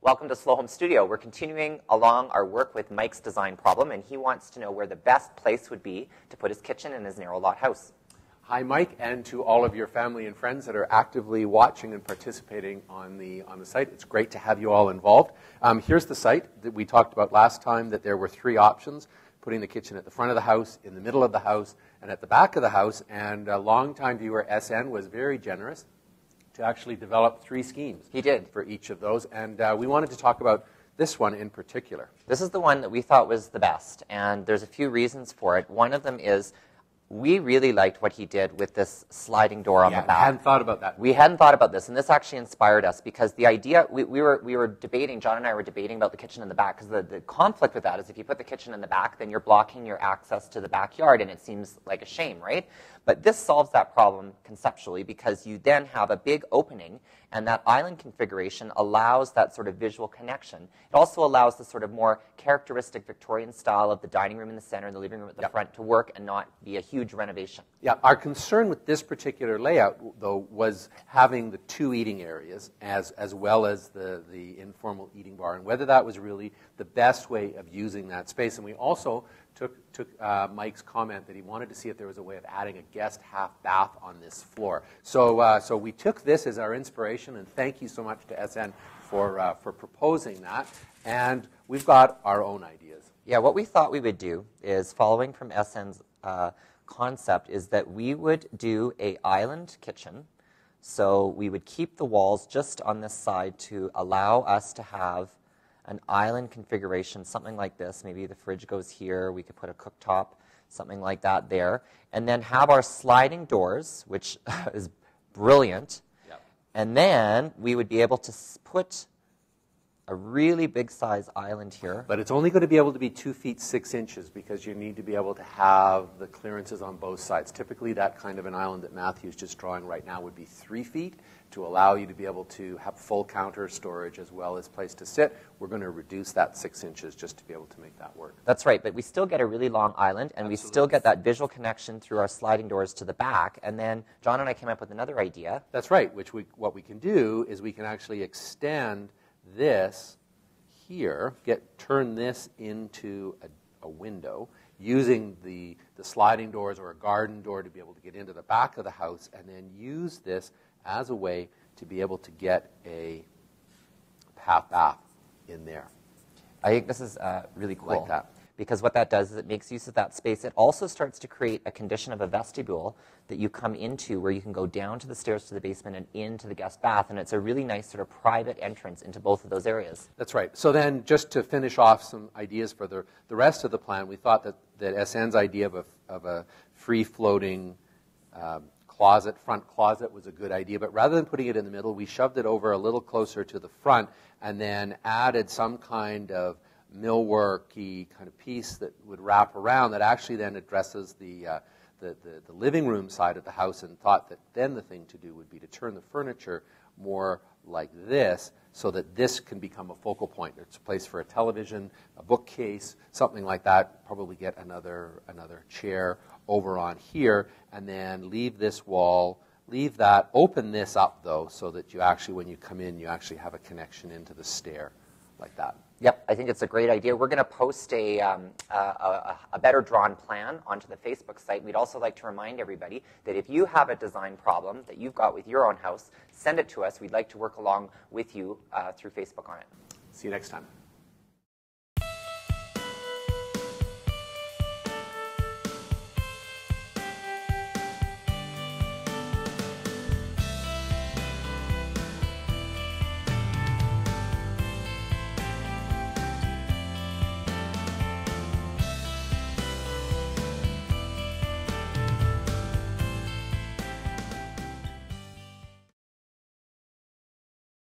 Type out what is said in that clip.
Welcome to Slow Home Studio. We're continuing along our work with Mike's design problem, and he wants to know where the best place would be to put his kitchen in his narrow lot house. Hi, Mike, and to all of your family and friends that are actively watching and participating on the site. It's great to have you all involved. Here's the site that we talked about last time, that there were three options: putting the kitchen at the front of the house, in the middle of the house, and at the back of the house. And a longtime viewer, SN, was very generous to actually develop three schemes. He did. For each of those. And we wanted to talk about this one in particular. This is the one that we thought was the best, and there's a few reasons for it. One of them is we really liked what he did with this sliding door on the back. We hadn't thought about that. We hadn't thought about this, and this actually inspired us because the idea, we were debating, John and I were debating about the kitchen in the back, because the conflict with that is if you put the kitchen in the back, then you're blocking your access to the backyard, and it seems like a shame, right? But this solves that problem conceptually, because you then have a big opening, and that island configuration allows that sort of visual connection. It also allows the sort of more characteristic Victorian style of the dining room in the center and the living room at the front to work and not be a huge renovation. Yeah, our concern with this particular layout, though, was having the two eating areas as well as the informal eating bar, and whether that was really the best way of using that space. And we also took Mike's comment that he wanted to see if there was a way of adding a guest half bath on this floor. So we took this as our inspiration, and thank you so much to SN for proposing that. And we've got our own ideas. Yeah, what we thought we would do is, following from SN's concept, is that we would do a island kitchen. So we would keep the walls just on this side to allow us to have an island configuration, something like this. Maybe the fridge goes here. We could put a cooktop, something like that there. And then have our sliding doors, which is brilliant. Yep. And then we would be able to put a really big size island here. But it's only going to be able to be 2 feet 6 inches, because you need to be able to have the clearances on both sides. Typically, that kind of an island that Matthew's just drawing right now would be 3 feet to allow you to be able to have full counter storage as well as place to sit. We're going to reduce that 6 inches just to be able to make that work. That's right, but we still get a really long island, and Absolutely. We still get that visual connection through our sliding doors to the back. And then John and I came up with another idea. That's right, what we can do is we can actually extend this here, turn this into a window, using the sliding doors or a garden door to be able to get into the back of the house, and then use this as a way to be able to get a half bath in there. I think this is really cool. Like that. Because what that does is it makes use of that space. It also starts to create a condition of a vestibule that you come into, where you can go down to the stairs to the basement and into the guest bath, and it's a really nice sort of private entrance into both of those areas. That's right. So then, just to finish off some ideas for the rest of the plan, we thought that SN's idea of a free-floating front closet was a good idea, but rather than putting it in the middle, we shoved it over a little closer to the front and then added some kind of millworky kind of piece that would wrap around that actually then addresses the living room side of the house, and thought that then the thing to do would be to turn the furniture more like this, so that this can become a focal point. It's a place for a television, a bookcase, something like that. Probably get another chair over on here, and then leave this wall, leave that, open this up though, so that you actually, when you come in, you actually have a connection into the stair like that. Yep, I think it's a great idea. We're going to post a better drawn plan onto the Facebook site. We'd also like to remind everybody that if you have a design problem that you've got with your own house, send it to us. We'd like to work along with you through Facebook on it. See you next time.